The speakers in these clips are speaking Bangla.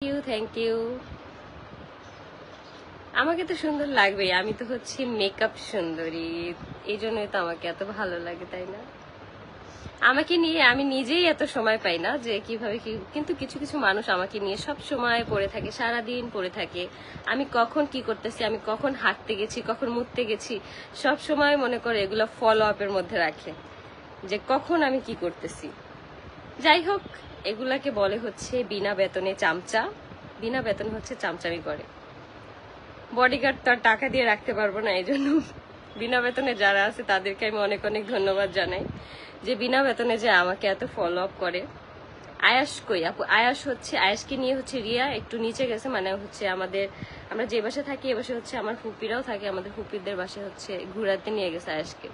Thank you. আমাকে তো সুন্দর লাগবে, আমি তো হচ্ছি মেকআপ সুন্দরী, এই জন্যই তো আমাকে এত ভালো লাগে, তাই না? আমাকে নিয়ে আমি নিজেই এত সময় পাই না যে কিভাবে কি, কিন্তু কিছু কিছু মানুষ আমাকে নিয়ে সব সময় পড়ে থাকে, সারাদিন পড়ে থাকে। আমি কখন কি করতেছি, আমি কখন হাঁটতে গেছি, কখন মুততে গেছি, সব সময় মনে করে এগুলো ফলো আপের মধ্যে রাখে যে কখন আমি কি করতেছি। যাই হোক, এগুলাকে বলে হচ্ছে বিনা বেতনে চামচা। বিনা বেতনে হচ্ছে চামচামি করে। বডিগার্ড তো আর টাকা দিয়ে রাখতে পারবো না, এই জন্য বিনা বেতনে যারা আছে তাদেরকে আমি অনেক অনেক ধন্যবাদ জানাই যে বিনা বেতনে যে আমাকে এত ফলো আপ করে। আয়াস কই আপু? আয়াস হচ্ছে, আয়াসকে নিয়ে হচ্ছে রিয়া একটু নিচে গেছে, মানে হচ্ছে আমাদের, আমরা যে বাসে থাকি এ বাসে হচ্ছে আমার ফুপিরাও থাকে, আমাদের ফুপিদের বাসে হচ্ছে ঘুরাতে নিয়ে গেছে আয়াসকে।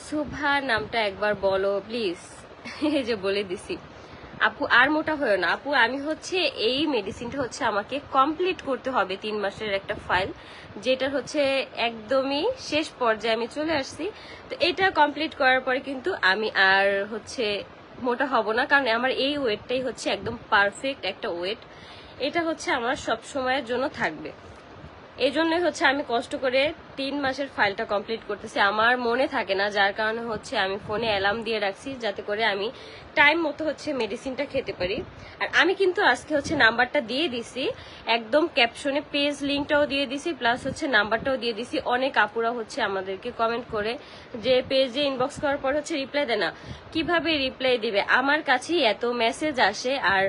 সুভা নামটা একবার বলো প্লিজ। এই যে বলে দিছি। আপু আর মোটা হয়েও না আপু, আমি হচ্ছে এই মেডিসিনটা হচ্ছে আমাকে কমপ্লিট করতে হবে 3 মাসের একটা ফাইল, যেটা হচ্ছে একদমই শেষ পর্যায়ে আমি চলে আসছি। তো এটা কমপ্লিট করার পরে কিন্তু আমি আর হচ্ছে মোটা হব না, কারণ আমার এই ওয়েটটাই হচ্ছে একদম পারফেক্ট একটা ওয়েট। এটা হচ্ছে আমার সব সময়ের জন্য থাকবে। এই জন্যই হচ্ছে আমি কষ্ট করে 3 মাসের ফাইলটা কমপ্লিট করতেছি। আমার মনে থাকে না, যার কারণে হচ্ছে আমি ফোনে অ্যালার্ম দিয়ে রাখছি যাতে করে আমি টাইম মতো হচ্ছে মেডিসিনটা খেতে পারি। আর আমি কিন্তু আজকে হচ্ছে নাম্বারটা দিয়ে দিছি, একদম ক্যাপশনে পেজ লিঙ্কটাও দিয়ে দিছি, প্লাস হচ্ছে নাম্বারটাও দিয়ে দিছি। অনেক আপুরা হচ্ছে আমাদেরকে কমেন্ট করে যে পেজে ইনবক্স করার পর হচ্ছে রিপ্লাই দেয় না, কিভাবে রিপ্লাই দিবে? আমার কাছেই এত মেসেজ আসে, আর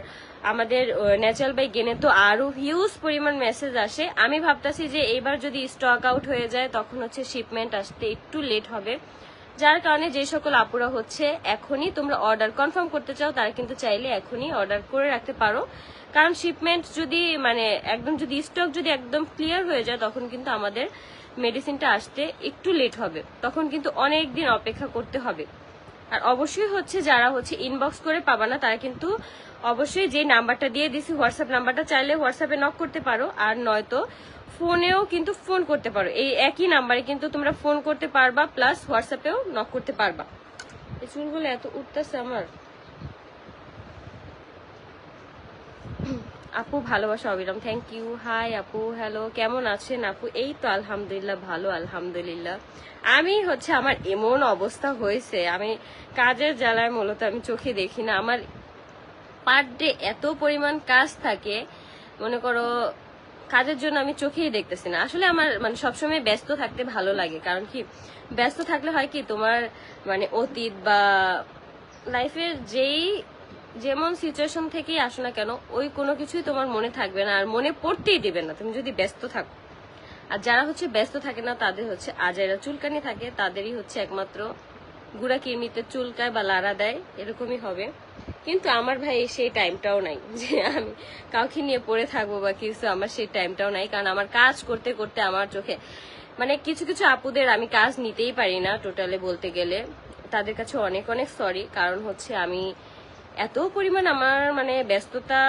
আমাদের ন্যাচারাল বাই গেনে তো আরো হিউজ পরিমাণ মেসেজ আসে। আমি ভাবতেছি যে এবার যদি স্টক আউট হয়ে যায় তখন হচ্ছে শিপমেন্ট আসতে একটু লেট হবে, যার কারণে যে সকল আপুরা হচ্ছে এখনই তোমরা অর্ডার কনফার্ম করতে চাও তারা কিন্তু চাইলে এখনই অর্ডার করে রাখতে পারো, কারণ শিপমেন্ট যদি মানে একদম যদি স্টক যদি একদম ক্লিয়ার হয়ে যায় তখন কিন্তু আমাদের মেডিসিনটা আসতে একটু লেট হবে, তখন কিন্তু অনেক দিন অপেক্ষা করতে হবে। আর অবশ্যই হচ্ছে যারা হচ্ছে ইনবক্স করে পাবা না তারা কিন্তু অবশ্যই যে নাম্বারটা দিয়ে দিছি হোয়াটসঅ্যাপ নাম্বারটা, চাইলে হোয়াটসঅ্যাপে নক করতে পারো, আর নয়তো ফোনেও কিন্তু ফোন করতে পারো। এই একই নাম্বারে কিন্তু তোমরা ফোন করতে পারবা, প্লাস হোয়াটসঅ্যাপেও নক করতে পারবা। এই চুলগুলো এত উঠতেছে আমার। আপু ভালোবাসা অবিরাম, থ্যাংক ইউ। হাই আপু, হ্যালো, কেমন আছেন আপু? এই তো আলহামদুলিল্লাহ ভালো, আলহামদুলিল্লাহ। আমি হচ্ছে আমার এমন অবস্থা হয়েছে, আমি কাজের জ্বালায় মূলত আমি চোখে দেখি না। আমার পার ডে এত পরিমাণ কাজ থাকে, মনে করো কাজের জন্য আমি চোখেই দেখতেছি না। আসলে আমার মানে সবসময় ব্যস্ত থাকতে ভালো লাগে, কারণ কি ব্যস্ত থাকলে হয় কি তোমার মানে অতীত বা লাইফের যেই যেমন সিচুয়েশন থেকেই আসো না কেন ওই কোনো কিছুই তোমার মনে থাকবে না, আর মনে পড়তেই দিবে না তুমি যদি ব্যস্ত থাকো। আর যারা হচ্ছে ব্যস্ত থাকে না তাদের হচ্ছে আজাইরা চুলকানি থাকে, তাদেরই হচ্ছে একমাত্র গুড়া কিরমিতে চুলকায় বা লাড়া দেয়, এরকমই হবে। কিন্তু আমার ভাই সেই টাইমটাও নাই যে আমি কাউকে নিয়ে পড়ে থাকবো বা কিছু, আমার সেই টাইমটাও নাই, কারণ আমার কাজ করতে করতে আমার চোখে মানে কিছু কিছু আপুদের আমি কাজ নিতেই পারি না টোটালে বলতে গেলে। তাদের কাছে অনেক অনেক সরি, কারণ হচ্ছে আমি এত পরিমাণ আমার মানে ব্যস্ততা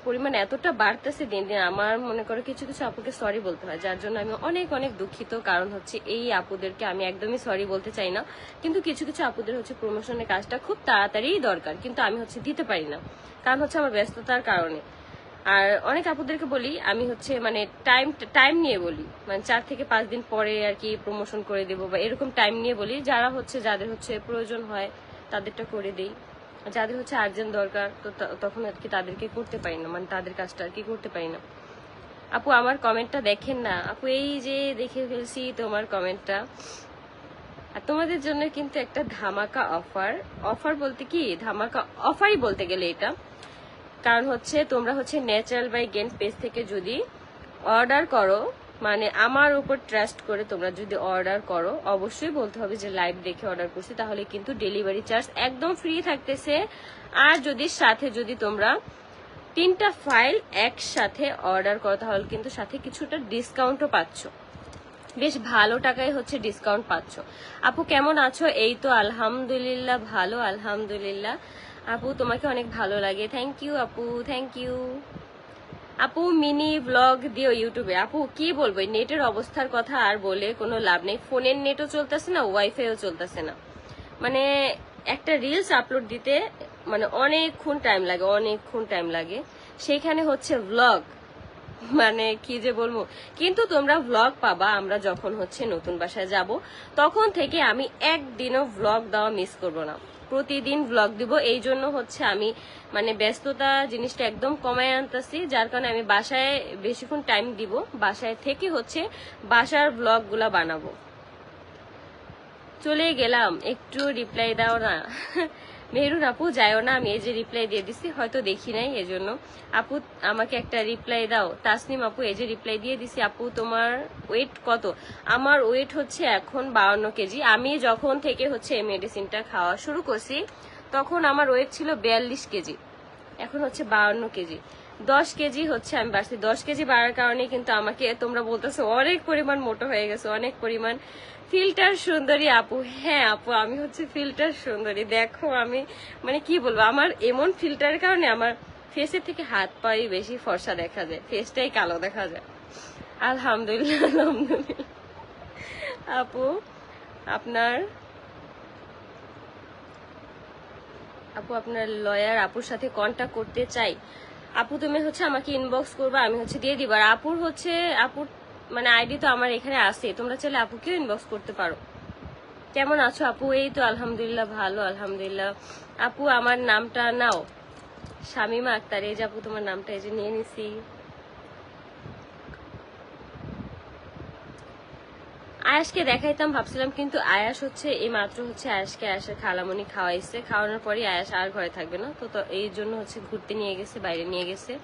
পরিমাণ এতটা বাড়তেছে দিন দিন, আমার মনে করো কিছু কিছু আপুকে সরি বলতে হয়, যার জন্য আমি অনেক অনেক দুঃখিত। কারণ হচ্ছে এই আপুদেরকে আমি একদমই সরি বলতে চাই না, কিন্তু কিছু কিছু আপুদের হচ্ছে প্রমোশনের কাজটা খুব তাড়াতাড়ি দরকার, কিন্তু আমি হচ্ছে দিতে পারি না, কারণ হচ্ছে আমার ব্যস্ততার কারণে। আর অনেক আপুদেরকে বলি আমি হচ্ছে মানে টাইম নিয়ে বলি, মানে 4 থেকে 5 দিন পরে আর কি প্রমোশন করে দেবো বা এরকম টাইম নিয়ে বলি। যারা হচ্ছে যাদের হচ্ছে প্রয়োজন হয় তাদেরটা করে দেই, যাদের হচ্ছে আর্জেন্ট দরকার তো তখন আর কি তাদেরকে করতে পারি না, মানে তাদের কাজটা আর কি করতে পারি না। আপু আমার কমেন্টটা দেখেন না আপু? এই যে দেখে ফেলছি তোমার কমেন্টটা। আর তোমাদের জন্য কিন্তু একটা ধামাকা অফার, অফার বলতে কি ধামাকা অফারই বলতে গেলে এটা। কারণ হচ্ছে তোমরা হচ্ছে ন্যাচারাল বাই গেন পেজ থেকে যদি অর্ডার করো, মানে আমার উপর ট্রাস্ট করে তোমরা যদি অর্ডার করো, অবশ্যই বলতে হবে যে লাইভ দেখে অর্ডার করছি, তাহলে কিন্তু ডেলিভারি চার্জ একদম ফ্রি থাকতেছে। আর যদি সাথে যদি তোমরা 3টা ফাইল একসাথে অর্ডার করো তাহলে কিন্তু সাথে কিছুটা ডিসকাউন্টও পাচ্ছ, বেশ ভালো টাকায় হচ্ছে ডিসকাউন্ট পাচ্ছ। আপু কেমন আছো? এই তো আলহামদুলিল্লাহ ভালো, আলহামদুলিল্লাহ। আপু তোমাকে অনেক ভালো লাগে, থ্যাংক ইউ আপু, থ্যাংক ইউ। আপু মিনি ব্লগ দিও ইউটিউবে। আপু কি বলবো, নেটের অবস্থার কথা আর বলে কোনো লাভ নেই, ফোনের নেটও চলতেছে না, ওয়াইফাইও চলতেছে না। মানে একটা রিলস আপলোড দিতে মানে অনেকক্ষণ টাইম লাগে সেখানে হচ্ছে ভ্লগ, মানে কি যে বলবো। কিন্তু তোমরা ভ্লগ পাবা আমরা যখন হচ্ছে নতুন বাসায় যাব, তখন থেকে আমি একদিনও ভ্লগ দেওয়া মিস করব না, প্রতিদিন ভ্লগ দিব। এই জন্য হচ্ছে আমি মানে ব্যস্ততা জিনিসটা একদম কমায় আনতেছি, যার কারণে আমি বাসায় বেশিক্ষণ টাইম দিব, বাসায় থেকে হচ্ছে বাসার ভ্লগ গুলা বানাবো। চলে গেলাম, একটু রিপ্লাই দাও না। মেহরুন আপু যাইও না, আমি এই যে রিপ্লাই দিয়ে দিছি, হয়তো দেখি নাই এজন্য। আপু আমাকে একটা রিপ্লাই দাও। তাসনিম আপু এই যে রিপ্লাই দিয়ে দিছি। আপু তোমার ওয়েট কত? আমার ওয়েট হচ্ছে এখন 52 কেজি। আমি যখন থেকে হচ্ছে এই মেডিসিনটা খাওয়া শুরু করছি তখন আমার ওয়েট ছিল 42 কেজি, এখন হচ্ছে 52 কেজি। 10 কেজি হচ্ছে আমি বাড়ছি। 10 কেজি বাড়ার কারণে কিন্তু আমাকে তোমরা বলতেছো অনেক পরিমাণ মোটা হয়ে গেছে, অনেক পরিমাণ। ফিল্টার সুন্দরী আপু, হ্যাঁ আপু আমি হচ্ছে ফিল্টার সুন্দরী। দেখো আমি মানে কি বলবো, আমার এমন ফিল্টারের কারণে আমার ফেসের থেকে হাত পাই বেশি ফর্সা দেখা যায়, ফেসটাই কালো দেখা যায়। আলহামদুলিল্লাহ আলহামদুলিল্লাহ। আপু আপনার লয়ার আপুর সাথে কন্ট্যাক্ট করতে চাই। আপু তুমি হচ্ছে আমাকে ইনবক্স করবা, আমি হচ্ছে দিয়ে দিবা। আর আপুর মানে আইডি তো আমার এখানে আছে, তোমরা চাইলে আপুকেও ইনবক্স করতে পারো। কেমন আছো আপু? এই তো আলহামদুলিল্লাহ ভালো, আলহামদুলিল্লাহ। আপু আমার নামটা নাও। শামিমা আক্তার, এই যে আপু তোমার নামটা এই যে নিয়ে নিছি। আয়াসকে দেখাইতাম ভাবছিলাম, কিন্তু আয়াস হচ্ছে এই মাত্র হচ্ছে আয়াসের খালামণি খাওয়াইছে, খাওয়ানোর পরই আয়াস আর ঘরে থাকবে না, তো এই জন্য হচ্ছে ঘুরতে নিয়ে গেছে, বাইরে নিয়ে গেছে।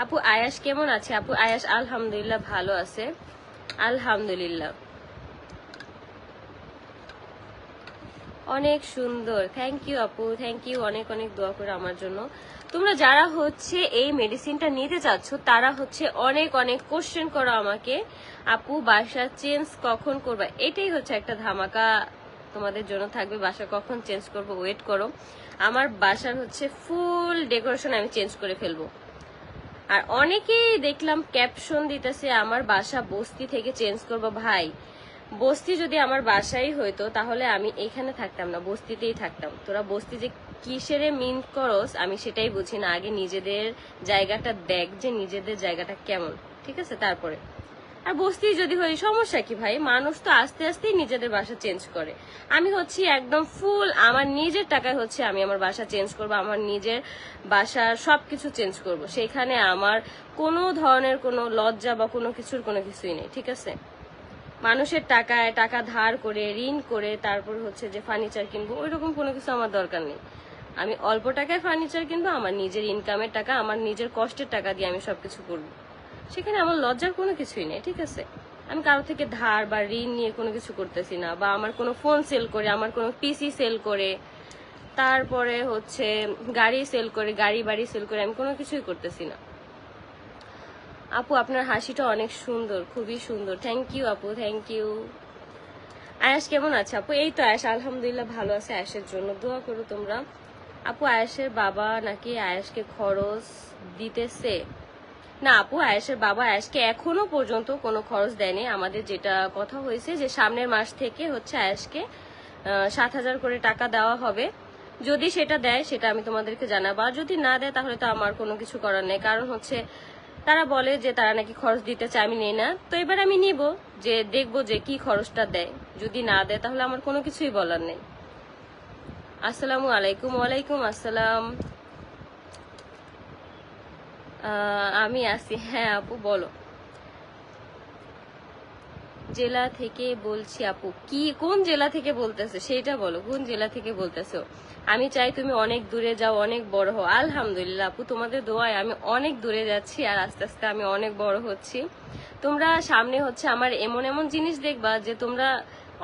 আপু আয়াস কেমন আছে? আপু আয়াস আলহামদুলিল্লাহ ভালো আছে, আলহামদুলিল্লাহ। অনেক সুন্দর, থ্যাংক ইউ আপু, থ্যাংক ইউ। অনেক অনেক দোয়া করে আমার জন্য। তোমরা যারা হচ্ছে এই মেডিসিনটা নিতে চাচ্ছ তারা হচ্ছে অনেক অনেক কোশ্চেন করো আমাকে, আপু বাসা চেঞ্জ কখন করবা? এটাই হচ্ছে একটা ধামাকা তোমাদের জন্য থাকবে, বাসা কখন চেঞ্জ করবো ওয়েট করো। আমার বাসার হচ্ছে ফুল ডেকোরেশন আমি চেঞ্জ করে ফেলবো। আর অনেকেই দেখলাম ক্যাপশন দিতেছে আমার বাসা বস্তি থেকে চেঞ্জ করবো। ভাই বস্তি যদি আমার বাসাই হইতো তাহলে আমি এখানে থাকতাম না, বস্তিতেই থাকতাম। তোরা বস্তি যে কিসেরে মিন করস আমি সেটাই বুঝি না। আগে নিজেদের জায়গাটা দেখ যে নিজেদের জায়গাটা কেমন, ঠিক আছে? তারপরে আর বস্তি যদি হয় সমস্যা কি ভাই? মানুষ তো আস্তে আস্তেই নিজেদের বাসা চেঞ্জ করে। আমি হচ্ছে একদম ফুল আমার নিজের টাকায় হচ্ছে আমি আমার বাসা চেঞ্জ করব, আমার নিজের বাসার সবকিছু চেঞ্জ করব। সেখানে আমার কোনো ধরনের কোনো লজ্জা বা কোনো কিছুই নেই, ঠিক আছে? মানুষের টাকায় টাকা ধার করে ঋণ করে তারপর হচ্ছে যে ফার্নিচার কিনবো, ওইরকম কোনো কিছু আমার দরকার নেই। আমি অল্প টাকায় ফার্নিচার কিনবো, আমার নিজের ইনকামের টাকা, আমার নিজের কষ্টের টাকা দিয়ে আমি সবকিছু করবো। সেখানে আমার লজ্জার কোনো কিছুই নেই, ঠিক আছে? আমি কারো থেকে ধার বা ঋণ নিয়ে কোনো কিছু করতেছি না, বা আমার কোনো ফোন সেল করে, আমার কোনো পিসি সেল করে, তারপরে হচ্ছে গাড়ি সেল করে, গাড়ি বাড়ি সেল করে আমি কোনো কিছুই করতেছি না। আপু আপনার হাসিটা অনেক সুন্দর, খুবই সুন্দর। থ্যাংক ইউ আপু, থ্যাংক ইউ। আয়াস কেমন আছে? আপু এই তো আয়াস আলহামদুলিল্লাহ ভালো আছে, আয়াসের জন্য দোয়া করো তোমরা। আপু আয়াসের বাবা নাকি আয়াসকে খরচ দিতেছে? না আপু, আয়াসের বাবা আয়াসকে এখনো পর্যন্ত কোনো খরচ দেয়নি। আমাদের যেটা কথা হয়েছে যে সামনের মাস থেকে হচ্ছে আয়াসকে 7,000 করে টাকা দেওয়া হবে। যদি সেটা দেয় সেটা আমি তোমাদেরকে জানাবো, আর যদি না দেয় তাহলে তো আমার কোনো কিছু করার নেই। কারণ হচ্ছে তারা বলে যে তারা নাকি খরচ দিতে চায়, আমি নেই না। তো এবার আমি নিব, যে দেখবো যে কি খরচটা দেয়। যদি না দেয় তাহলে আমার কোনো কিছুই বলার নেই। আসসালামু আলাইকুম। ওয়ালাইকুম আসসালাম। আমি আছি। হ্যাঁ আপু বলো। জেলা থেকে বলছি। আপু কি কোন জেলা থেকে বলতেছে সেটা বলো, কোন জেলা থেকে বলতেছো? আমি চাই তুমি অনেক দূরে যাও, অনেক বড় হও। আলহামদুলিল্লাহ আপু, তোমাদের দোয়ায় আমি অনেক দূরে যাচ্ছি, আর আস্তে আস্তে আমি অনেক বড় হচ্ছি। তোমরা সামনে হচ্ছে আমার এমন এমন জিনিস দেখবা যে তোমরা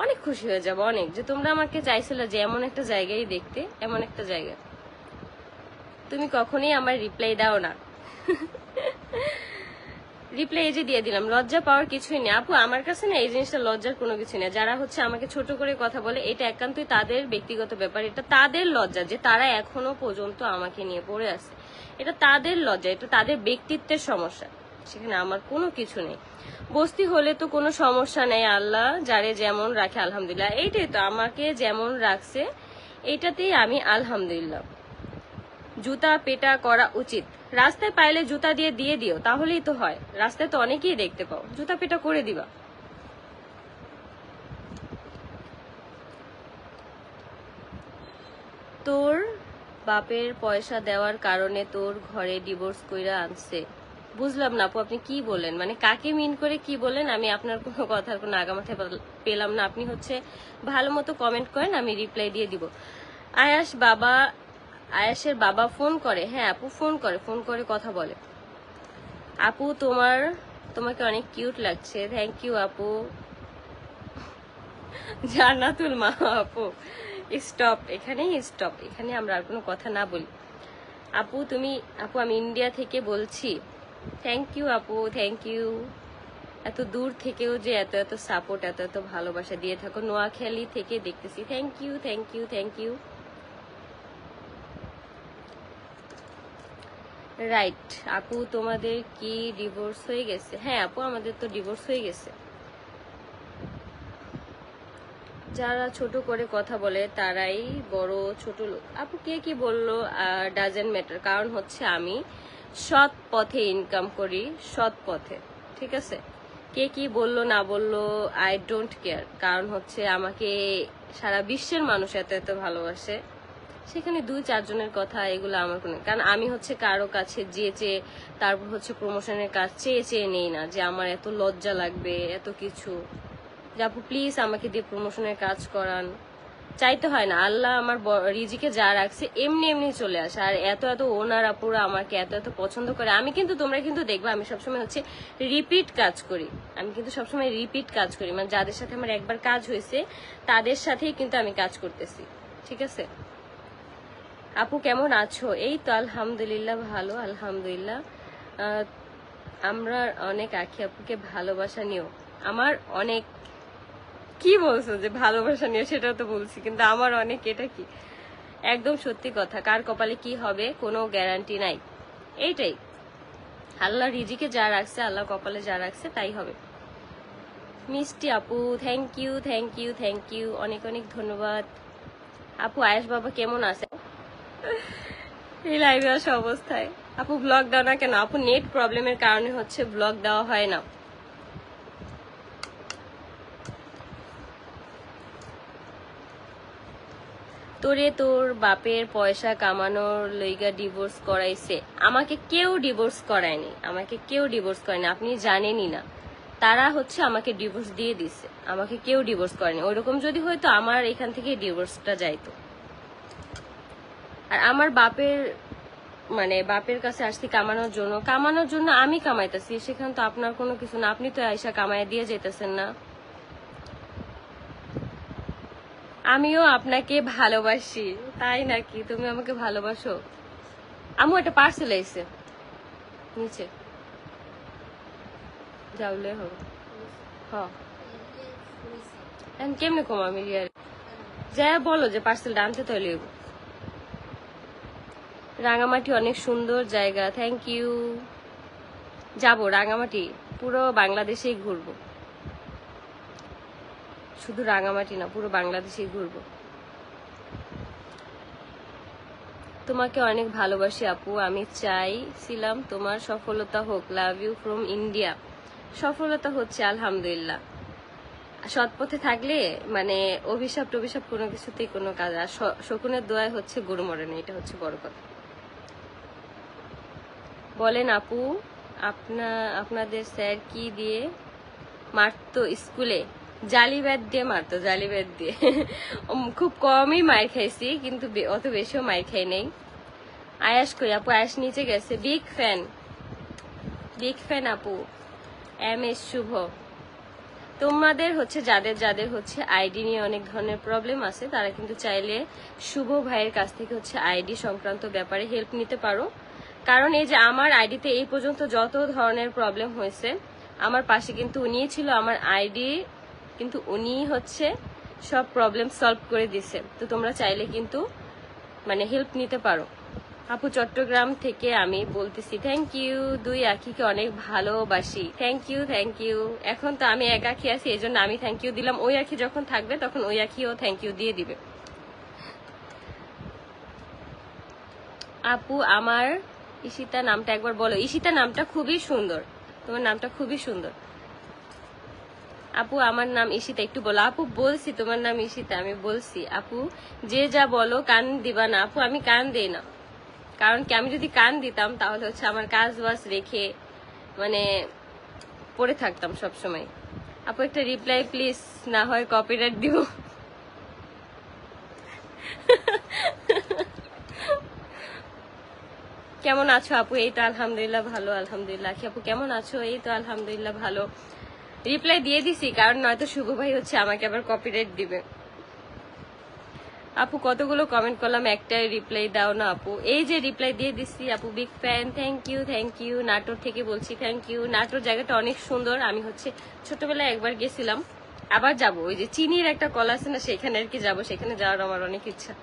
অনেক খুশি হয়ে যাবে, অনেক। যে তোমরা আমাকে চাইছিলে যে এমন একটা জায়গায় দেখতে, এমন একটা জায়গা। তুমি কখনোই আমার রিপ্লাই দাও না। রিপ্লাই এই যে দিয়ে দিলাম। লজ্জা পাওয়ার কিছুই নেই আপু, আমার কাছে না এই জিনিসটা লজ্জার কোনো কিছু নেই। যারা হচ্ছে আমাকে ছোট করে কথা বলে এটা একান্তই তাদের ব্যক্তিগত ব্যাপার, এটা তাদের লজ্জা যে তারা এখনো পর্যন্ত আমাকে নিয়ে পড়ে আছে। এটা তাদের লজ্জা, এটা তাদের ব্যক্তিত্বের সমস্যা, সেখানে আমার কোনো কিছু নেই। বস্তি হলে তো কোনো সমস্যা নেই, আল্লাহ যারে যেমন রাখে আলহামদুলিল্লাহ। এইটাই তো, আমাকে যেমন রাখছে এইটাতেই আমি আলহামদুলিল্লাহ। জুতা পেটা করা উচিত। রাস্তায় পাইলে জুতা দিয়ে দিয়ে দিও, তাহলেই তো হয়। রাস্তায় তো অনেকেই দেখতে পাও, জুতা পেটা করে দিবা। তোর বাপের পয়সা দেওয়ার কারণে তোর ঘরে ডিভোর্স কইরা আনছে। বুঝলাম না আপু, আপনি কি বলেন, মানে কাকে মিন করে কি বলেন? আমি আপনার কোনো কথার কোনো আগামাথা পেলাম না। আপনি হচ্ছে ভালো মতো কমেন্ট করেন, আমি রিপ্লাই দিয়ে দিব। আয়াসের বাবা ফোন করে? হ্যাঁ আপু ফোন করে কথা বলে। আপু তোমাকে অনেক কিউট লাগছে। থ্যাংক ইউ আপু। জান্নাতুল মা আপু স্টপ, এখানেই স্টপ, এখানে আমরা আর কোনো কথা না বলি। আপু আমি ইন্ডিয়া থেকে বলছি। থ্যাংক ইউ আপু, থ্যাংক ইউ। এত দূর থেকেও যে এত এত সাপোর্ট, এত এত ভালোবাসা দিয়ে থাকো। নোয়াখালী থেকে দেখতেছি। Thank you, thank you, thank you. Right আপু, তোমাদের কি ডিভোর্স হয়ে গেছে? হ্যাঁ আপু, আমাদের তো ডিভোর্স হয়ে গেছে। যারা ছোট করে কথা বলে তারাই বড় ছোট লোক। আপু কে কি বললো ডাজেন্ট ম্যাটার, কারণ হচ্ছে আমি সৎ পথে ইনকাম করি, সৎ পথে, ঠিক আছে? কে কি বললো না বললো আই ডোন্ট কেয়ার, কারণ হচ্ছে আমাকে সারা বিশ্বের মানুষ এত এত ভালোবাসে। সেখানে 2-4 জনের কথা এগুলো আমার কোনো, কারণ আমি হচ্ছে কারো কাছে চেয়ে তারপর হচ্ছে প্রমোশনের কাজ চেয়ে নেই না, যে আমার এত লজ্জা লাগবে এত কিছু। যে আপু প্লিজ আমাকে দিয়ে প্রমোশনের কাজ করান, চাইতে হয় না। আল্লাহ আমার রিজিকে যা রাখছে এমনি এমনি চলে আসে। আর এত এত ওনার আপুরা আমাকে এত এত পছন্দ করে। আমি কিন্তু, তোমরা কিন্তু দেখবা আমি সবসময় হচ্ছে রিপিট কাজ করি। আমি কিন্তু সবসময় রিপিট কাজ করি, মানে যাদের সাথে আমার একবার কাজ হয়েছে তাদের সাথেই কিন্তু আমি কাজ করতেছি, ঠিক আছে? আপু কেমন আছো? এই তো আলহামদুলিল্লাহ ভালো, আলহামদুলিল্লাহ। আমরা অনেক আখি আপুকে ভালোবাসা নিও। আমার অনেক, কি বলছো যে ভালোবাসা নিয়ে, সেটা তো বলছি, কিন্তু আমার অনেক, এটা কি? একদম সত্যি কথা, কার কপালে কি হবে কোনো গ্যারান্টি নাই। এইটাই, আল্লাহ রিজিকে যা রাখছে, আল্লাহ কপালে যা রাখছে তাই হবে। মিষ্টি আপু thank you, thank you, thank you, অনেক অনেক ধন্যবাদ। আপু আয়েশ বাবা কেমন আছে এই লাইভে আসা অবস্থায়? আপু ব্লগ দাও না কেন? আপু নেট প্রবলেমের কারণে হচ্ছে ব্লগ দেওয়া হয় না। তোরে তোর বাপের পয়সা কামানোর লইগা ডিভোর্স করাইছে? আমাকে কেউ ডিভোর্স করায়নি, আমাকে কেউ ডিভোর্স করেনি, আপনি জানেনই না। তারা হচ্ছে আমাকে ডিভোর্স দিয়ে দিছে, আমাকে কেউ ডিভোর্স করেনি। ওইরকম যদি হয়তো আমার এখান থেকে ডিভোর্সটা যাইতো। আর আমার বাপের কাছে আসছি কামানোর জন্য আমি কামাইতেছি, সেখানে তো আপনার কোনো কিছু না। আপনি তো আয়সা কামাই দিয়ে যেতেছেন না। আমিও আপনাকে ভালোবাসি। তাই নাকি? তুমি আমাকে ভালোবাসো? আমু একটা পার্সেল আইছে নিচে, যাওলে হবে। হ্যাঁ কেমনে কম আমি যা বলো যে পার্সেলটা আনতে তো লেব। রাঙামাটি অনেক সুন্দর জায়গা। Thank you. যাবো রাঙামাটি, পুরো বাংলাদেশেই ঘুরবো, শুধু রাঙামাটি না পুরো বাংলাদেশেই ঘুরবো। তোমাকে অনেক ভালোবাসি আপু, আমি চাইছিলাম তোমার সফলতা হোক। Love you from India. সফলতা হচ্ছে আলহামদুলিল্লাহ। সৎ পথে থাকলে মানে অভিশাপ টভিশাপ কোনো কিছুতেই কোনো কাজ। আর শকুনের দোয়ায় হচ্ছে গরু মরে না, এটা হচ্ছে বড় কথা। বলেন আপু, আপনাদের স্যার কি দিয়ে মারতো স্কুলে? জালি ব্যাট দিয়ে মারতো, জালি ব্যাট দিয়ে। খুব কমই মার খাইছি, কিন্তু অত বেশিও মার খাই নেই। আয়াস কই? আপু আয়াস নিচে গেছে। বিগ ফ্যান আপু। এম এস শুভ। তোমাদের হচ্ছে যাদের হচ্ছে আইডি নিয়ে অনেক ধরনের প্রবলেম আছে, তারা কিন্তু চাইলে শুভ ভাইয়ের কাছ থেকে হচ্ছে আইডি সংক্রান্ত ব্যাপারে হেল্প নিতে পারো। কারণ এই যে আমার আইডিতে এই পর্যন্ত যত ধরনের প্রবলেম হয়েছে, আমার পাশে কিন্তু উনিই ছিল, আমার আইডি কিন্তু উনিই হচ্ছে সব প্রবলেম সলভ করে দিছে। তো তোমরা চাইলে কিন্তু মানে হেল্প নিতে পারো। আপু চট্টগ্রাম থেকে আমি বলতেছি। Thank you. দুই আখিকে অনেক ভালোবাসি। Thank you, thank you. এখন তো আমি এক আখি আছি, এই জন্য আমি থ্যাংক ইউ দিলাম। ওই আখি যখন থাকবে তখন ওই আখিও থ্যাংক ইউ দিয়ে দিবে। আপু আমার ঈশিতা নামটা একবার বলো। ঈশিতা নামটা খুবই সুন্দর, তোমার নামটা খুবই সুন্দর। আপু আমার নাম ঈশিতা, একটু বলো। আপু বলছি তোমার নাম ঈশিতা, আমি বলছি। আপু যে যা বলো কান দিবা না। আপু আমি কান দিই না, কারণ কি আমি যদি কান দিতাম তাহলে হচ্ছে আমার কাজ বাজ রেখে মানে পড়ে থাকতাম সব সময়। আপু একটা রিপ্লাই প্লিজ, না হয় কপিরাইট দিব। কেমন আছো আপু? এই তো আলহামদুলিল্লাহ ভালো, আলহামদুলিল্লাহ। আপু কেমন আছো? এই তো আলহামদুলিল্লাহ ভালো। রিপ্লাই দিয়ে দিছি, কারণ নয়তো শুভ ভাই হচ্ছে আমাকে আবার কপিরাইট দিবে। আপু কতগুলো কমেন্ট করলাম, একটাই রিপ্লাই দাও না আপু। এই যে রিপ্লাই দিয়ে দিচ্ছি আপু, big fan, thank you thank you. Natore থেকে বলছি, থ্যাংক ইউ। নাটোর জায়গাটা অনেক সুন্দর, আমি হচ্ছে ছোটবেলায় একবার গেছিলাম, আবার যাব। ওই যে চিনির একটা কলা আছে না, সেখানে আর কি যাবো, সেখানে যাওয়ার আমার অনেক ইচ্ছা।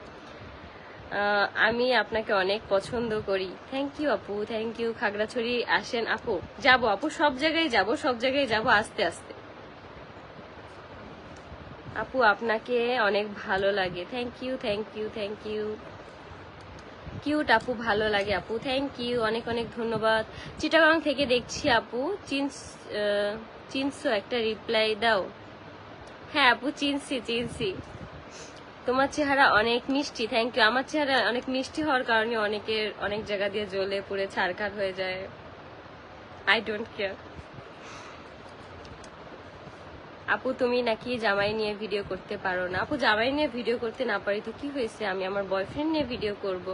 আমি আপনাকে অনেক পছন্দ করি। থ্যাংক ইউ আপু, থ্যাংক ইউ। খাগড়াছড়ি আসেন আপু। যাব আপু, সব জায়গায় যাব, সব জায়গায় যাব আস্তে আস্তে। আপু আপনাকে অনেক ভালো লাগে। Thank you thank you thank you. Cute আপু, ভালো লাগে আপু, থ্যাংক ইউ, অনেক অনেক ধন্যবাদ। চিটাগাং থেকে দেখছি আপু। চিনছো, একটা রিপ্লাই দাও। হ্যাঁ আপু চিনছি চিনছি। তোমার চেহারা অনেক মিষ্টি। Thank you. আমার চেহারা অনেক মিষ্টি হওয়ার কারণে অনেকের অনেক জায়গা দিয়ে জ্বলে পুড়ে ছারখার হয়ে যায়। I don't care. আপু তুমি নাকি জামাই নিয়ে ভিডিও করতে পারো না? আপু জামাই নিয়ে ভিডিও করতে না পারি তো কি হয়েছে, আমি আমার বয়ফ্রেন্ড নিয়ে ভিডিও করব।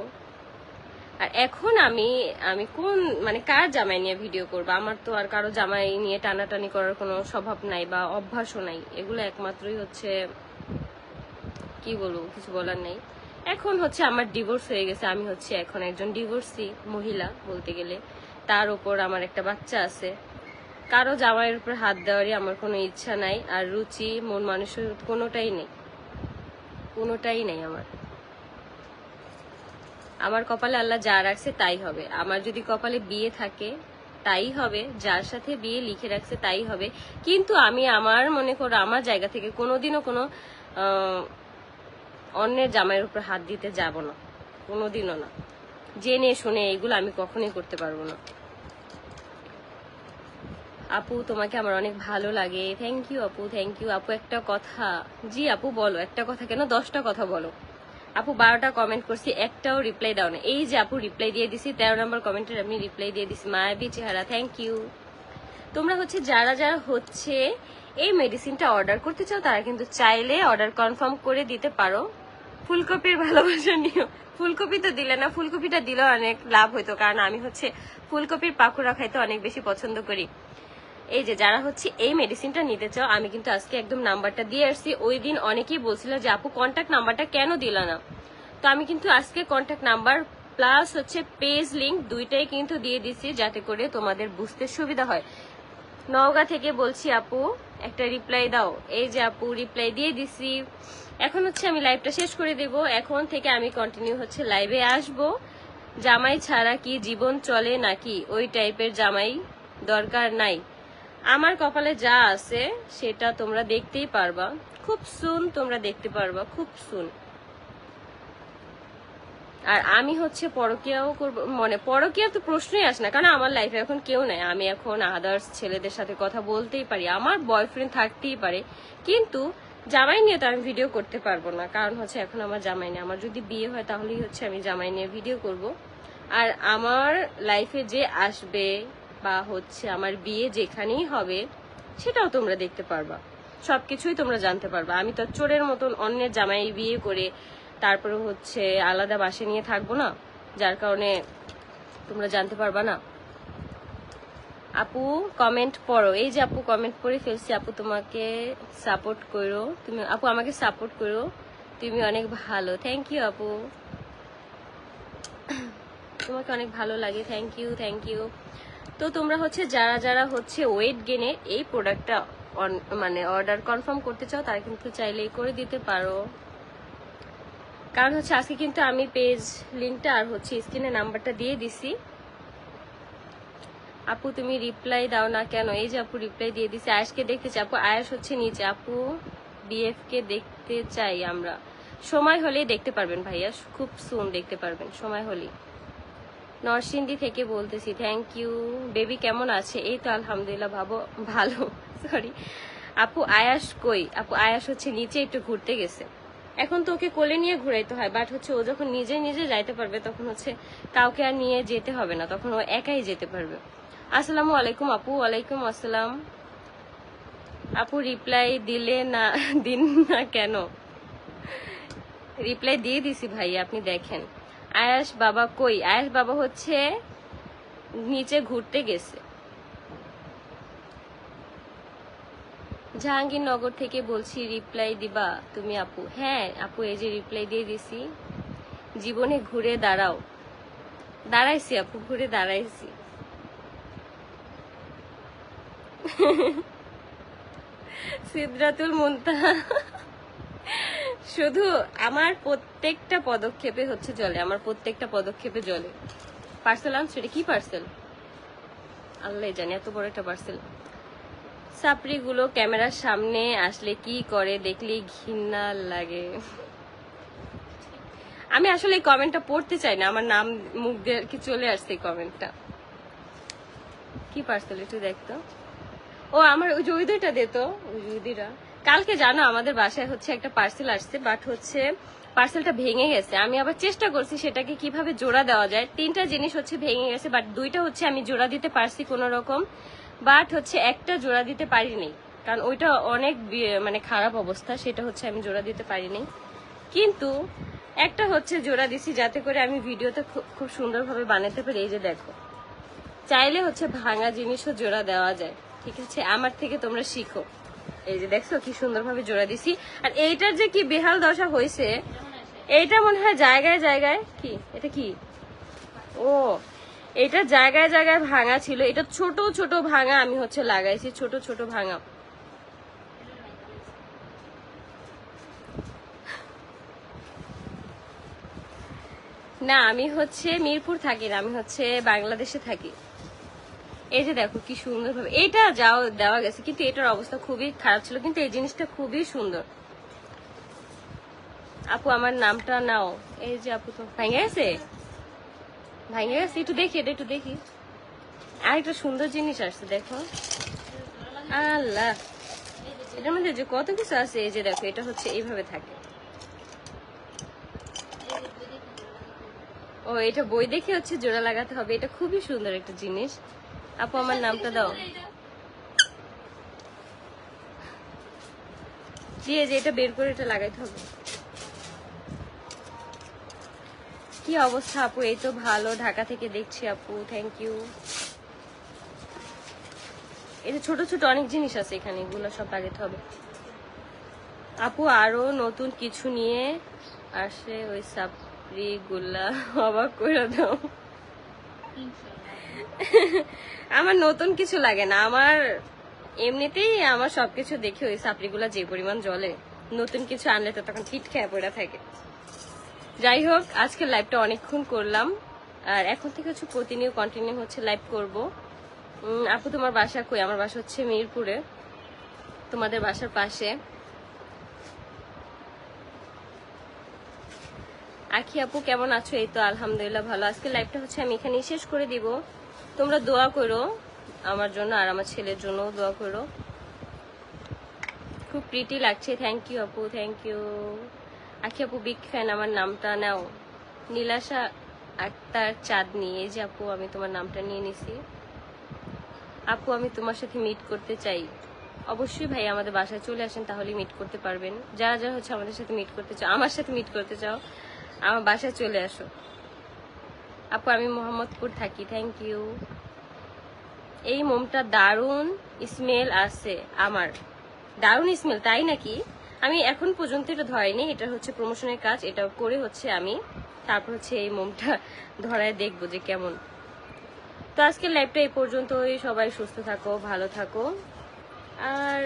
আর এখন আমি আমি কোন মানে কার জামাই নিয়ে ভিডিও করব? আমার তো আর কারো জামাই নিয়ে টানাটানি করার কোনো স্বভাব নাই বা অভ্যাসও নাই। এগুলো একমাত্রই হচ্ছে কি বলবো, কিছু বলার নেই। এখন হচ্ছে আমার ডিভোর্স হয়ে গেছে, আমি হচ্ছে এখন একজন ডিভোর্সি মহিলা বলতে গেলে। তার উপর আমার একটা বাচ্চা আছে। কারো জামাইয়ের উপর হাত দেওয়ারই আমার কোনো ইচ্ছা নাই, আর রুচি মন মানুষের কোনোটাই নেই, কোনোটাই নেই আমার। আমার কপালে আল্লাহ যা রাখছে তাই হবে। আমার যদি কপালে বিয়ে থাকে তাই হবে, যার সাথে বিয়ে লিখে রাখছে তাই হবে। কিন্তু আমি আমার মনে করো আমার জায়গা থেকে কোনোদিনও কোনো অন্যের জামাইয়ের উপর হাত দিতে যাব না, কোনোদিনও না। জেনে শুনে এগুলো আমি কখনোই করতে পারবো না। আপু তোমাকে আমার অনেক ভালো লাগে। থ্যাংক ইউ আপু, থ্যাংক ইউ। আপু একটা কথা। জি আপু বলো, একটা কথা কেন, 10টা কথা বলো। আপু 12টা কমেন্ট করছি, একটাও রিপ্লাই দাও না। এই যে আপু রিপ্লাই দিয়ে দিছি, 13 নম্বর কমেন্টের আমি রিপ্লাই দিয়ে দিছি। মায়াবী চেহারা, থ্যাংক ইউ। তোমরা হচ্ছে যারা যারা হচ্ছে এই মেডিসিনটা অর্ডার করতে চাও তারা কিন্তু চাইলে অর্ডার কনফার্ম করে দিতে পারো। ফুলকপির ভালোবাসা নিও। ফুলকপি তো দিলে না, ফুলকপিটা দিলেও অনেক লাভ হইতো, কারণ আমি হচ্ছে ফুলকপির পাকোড়া খাইতে অনেক বেশি পছন্দ করি। এই যে যারা হচ্ছে এই মেডিসিনটা নিতে চাও, আমি কিন্তু আজকে একদম নাম্বারটা দিয়ে আসছি। ওই দিন অনেকেই বলছিল যে আপু কন্ট্যাক্ট নাম্বারটা কেন দিল না, তো আমি কিন্তু আজকে কন্ট্যাক্ট নাম্বার প্লাস হচ্ছে পেজ লিংক দুইটাই কিন্তু দিয়ে দিছি, যাতে করে তোমাদের বুঝতে সুবিধা হয়। নওগাঁ থেকে বলছি আপু একটা রিপ্লাই দাও। এই যে আপু রিপ্লাই দিয়ে দিছি। এখন হচ্ছে আমি লাইভটা শেষ করে দেব, এখন থেকে আমি কন্টিনিউ হচ্ছে লাইভে আসব। জামাই ছাড়া কি জীবন চলে নাকি? ওই টাইপের জামাই দরকার নাই। আমার কপালে যা আছে সেটা তোমরা দেখতেই পারবা, খুব সুন তোমরা দেখতে পারবা, খুব সুন। আর আমি হচ্ছে পরকীয়াও করবো, মানে পরকীয়া তো প্রশ্নই আসে না, কারণ আমার লাইফে এখন কেউ নাই। আমি এখন আদার্স ছেলেদের সাথে কথা বলতেই পারি, আমার বয়ফ্রেন্ড থাকতেই পারে, কিন্তু জামাই নিয়ে তো আমি ভিডিও করতে পারবো না, কারণ হচ্ছে এখন আমার জামাই নেই। আমার যদি বিয়ে হয় তাহলেই হচ্ছে আমি জামাই নিয়ে ভিডিও করব। আর আমার লাইফে যে আসবে বা হচ্ছে আমার বিয়ে যেখানেই হবে সেটাও তোমরা দেখতে পারবা, সবকিছুই তোমরা জানতে পারবা। আমি তো চোরের মতন অন্যের জামাই বিয়ে করে তারপরে হচ্ছে আলাদা বাসে নিয়ে থাকবো না, যার কারণে তোমরা জানতে পারবা না। আপু কমেন্ট পড়ো। এই যে আপু কমেন্ট পড়ে ফেলছি। আপু তোমাকে সাপোর্ট করো, তুমি আপু আমাকে সাপোর্ট করো, তুমি অনেক ভালো। থ্যাংক ইউ আপু, তোমাকে অনেক ভালো লাগে। Thank you thank you. তো তোমরা হচ্ছে যারা যারা হচ্ছে ওয়েট গেনের এই প্রোডাক্টটা মানে অর্ডার কনফার্ম করতে চাও তারা কিন্তু চাইলেই করে দিতে পারো, কারণ হচ্ছে আজকে কিন্তু আমি পেজ লিঙ্কটা আর হচ্ছে স্ক্রিনে নাম্বারটা দিয়ে দিছি। আপু তুমি রিপ্লাই দাও না কেন? এই যে আপু রিপ্লাই দিয়ে দিছি। আয়েশকে দেখতে চাই আপু, আয়েশ হচ্ছে নিচে। আপু বিএফ কে দেখতে চাই আমরা, সময় হলেই দেখতে পারবেন ভাইয়া, খুব সুন দেখতে পারবেন সময় হলেই। নরসিংদী থেকে বলতেছি, থ্যাংক ইউ। বেবি কেমন আছে? এই তো আলহামদুলিল্লাহ ভালো। সরি আপু, আয়াস কই? আপু আয়াস হচ্ছে নিচে একটু ঘুরতে গেছে। এখন তো ওকে কোলে নিয়ে ঘুরাইতে হয়, বাট হচ্ছে ও যখন নিজে নিজে যাইতে পারবে তখন হচ্ছে কাউকে আর নিয়ে যেতে হবে না, তখন ও একাই যেতে পারবে। আসসালামু আলাইকুম আপু। ওয়ালাইকুম আসসালাম। আপু রিপ্লাই দিলে না, দিন না কেন? রিপ্লাই দিয়ে দিছি ভাই, আপনি দেখেন। আয়াস বাবা কই? আয়াস বাবা হচ্ছে নিচে ঘুরতে গেছে। জাহাঙ্গীরনগর থেকে বলছি, রিপ্লাই দিবা তুমি আপু? হ্যাঁ আপু, এই যে রিপ্লাই দিয়ে দিছি। জীবনে ঘুরে দাঁড়াও। দাঁড়াইছি আপু, ঘুরে দাঁড়াইছি। সিদরাতুল মুনতাহা। শুধু আমার প্রত্যেকটা পদক্ষেপে হচ্ছে জলে, আমার প্রত্যেকটা পদক্ষেপে জলে। পার্সেল আনছো? এটা কি পার্সেল? আল্লাহ জানে, এত বড় একটা পার্সেল। সাপড়ি গুলো ক্যামেরার সামনে আসলে কি করে দেখলেই ঘৃণা লাগে। আমি আসলে এই কমেন্টটা পড়তে চাই না, আমার নাম মুখ দিয়ে কি চলে আসছে এই কমেন্টটা। কি পার্সেল একটু দেখতো। ও আমার ওই যে ওই দুইটা দিত, ওই দুইটা কালকে জানো আমাদের বাসায় হচ্ছে একটা পার্সেল আসছে, বাট হচ্ছে পার্সেলটা ভেঙে গেছে। আমি আবার চেষ্টা করছি সেটাকে কিভাবে জোড়া দেওয়া যায়। 3টা জিনিস হচ্ছে ভেঙে গেছে, বাট 2টা হচ্ছে আমি জোড়া দিতে পারছি কোন রকম, বাট হচ্ছে একটা জোড়া দিতে পারিনি, কারণ ওইটা অনেক মানে খারাপ অবস্থা, সেটা হচ্ছে আমি জোড়া দিতে পারিনি। কিন্তু একটা হচ্ছে জোড়া দিছি যাতে করে আমি ভিডিওতে খুব সুন্দরভাবে বানাতে পারি। এই যে দেখো, চাইলে হচ্ছে ভাঙা জিনিসও জোড়া দেওয়া যায়, ঠিক আছে? আমার থেকে তোমরা শিখো। এই যে দেখছো কি সুন্দরভাবে জোড়া দিছি। আর এইটার যে কি বেহাল দশা হয়েছে, এইটা মনে হয় জায়গায় জায়গায় কি, এটা কি, ও এটা জায়গায় জায়গায় ভাঙা ছিল। এটা ছোট ছোট ভাঙা আমি হচ্ছে লাগাইছি, ছোট ছোট ভাঙা। না আমি হচ্ছে মিরপুর থাকি না, আমি হচ্ছে বাংলাদেশে থাকি। এই যে দেখো কি সুন্দর ভাবে এটা যাও দেওয়া গেছে, কিন্তু এটার অবস্থা খুবই খারাপ ছিল, কিন্তু এই জিনিসটা খুবই সুন্দর। আপু আমার নামটা নাও। এই যে আপু তো ভেঙে গেছে, ভেঙে গেছে, একটু দেখি, এটা একটু দেখি। আর একটা সুন্দর জিনিস আসছে দেখো, আল্লাহ এটার মধ্যে যে কত কিছু আছে। এই যে দেখো, এটা হচ্ছে এইভাবে থাকে। ও এটা বই দেখে হচ্ছে জোড়া লাগাতে হবে, এটা খুবই সুন্দর একটা জিনিস। আপু আমার নামটা দাও। দিয়ে যে এটা বের করে এটা লাগাইতে হবে। কি অবস্থা আপু? এই তো ভালো, ঢাকা থেকে দেখছি আপু, থ্যাংক ইউ। এই যে ছোট ছোট অনেক জিনিস আছে এখানে, এগুলো সব লাগাতে হবে। আপু আরো নতুন কিছু নিয়ে আসে ওই সাপড়ি গুলা অবাক করে দাও। আমার নতুন কিছু লাগে না, আমার এমনিতেই আমার সবকিছু দেখে ওই সাপড়িগুলা যে পরিমাণ জ্বলে, নতুন কিছু আনলে তো তখন পিঠ খেয়ে পড়ে থাকে। যাই হোক, আজকে লাইভটা অনেকক্ষণ করলাম, আর এখন থেকে হচ্ছে কন্টিনিউ হচ্ছে লাইভ করব। আপু তোমার বাসা কই? আমার বাসা হচ্ছে মিরপুরে, তোমাদের বাসার পাশে। আখি আপু কেমন আছো? এই তো আলহামদুলিল্লাহ ভালো। আজকে লাইভটা হচ্ছে আমি এখানেই শেষ করে দিব। তোমরা দোয়া করো আমার জন্য, আর আমার ছেলের জন্য দোয়া করো। খুব প্রিটি লাগছে, থ্যাংক ইউ আপু, থ্যাংক ইউ। আখি আপু বিগ ফ্যান, আমার নামটা নাও। নীলাশা আক্তার চাঁদনি, এই যে আপু আমি তোমার নামটা নিয়ে নিছি। আপু আমি তোমার সাথে মিট করতে চাই। অবশ্যই ভাই, আমাদের বাসায় চলে আসেন, তাহলে মিট করতে পারবেন। যারা যারা হচ্ছে আমাদের সাথে মিট করতে চাও, আমার সাথে মিট করতে চাও, আমার বাসায় চলে আসো। আপু আমি মোহাম্মদপুর থাকি, থ্যাংক ইউ। এই মোমটা দারুণ স্মেল আছে, আমার দারুণ স্মেল, তাই নাকি? আমি এখন পর্যন্ত এটা ধরাইনি, এটা হচ্ছে প্রমোশনের কাজ, এটা করে হচ্ছে আমি তারপর হচ্ছে এই মোমটা ধরায় দেখবো যে কেমন। তো আজকের লাইভটা এই পর্যন্তই। সবাই সুস্থ থাকো, ভালো থাকো, আর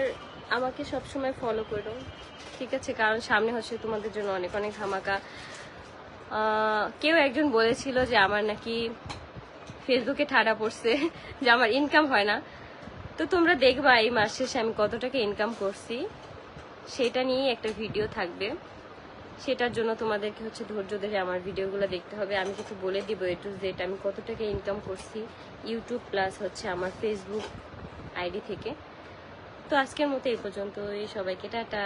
আমাকে সবসময় ফলো করো, ঠিক আছে? কারণ সামনে হচ্ছে তোমাদের জন্য অনেক অনেক ধামাকা। কেউ একজন বলেছিল যে আমার নাকি ফেসবুকে ঠাড়া পড়ছে, যে আমার ইনকাম হয় না। তো তোমরা দেখবা এই মাস শেষে আমি কত টাকা ইনকাম করছি, সেটা নিয়ে একটা ভিডিও থাকবে। সেটার জন্য তোমাদেরকে হচ্ছে ধৈর্য ধরে আমার ভিডিওগুলো দেখতে হবে। আমি কিন্তু বলে দিব A to Z আমি কত টাকা ইনকাম করছি ইউটিউব প্লাস হচ্ছে আমার ফেসবুক আইডি থেকে। তো আজকের মতো এই পর্যন্ত, সবাইকে টাটা।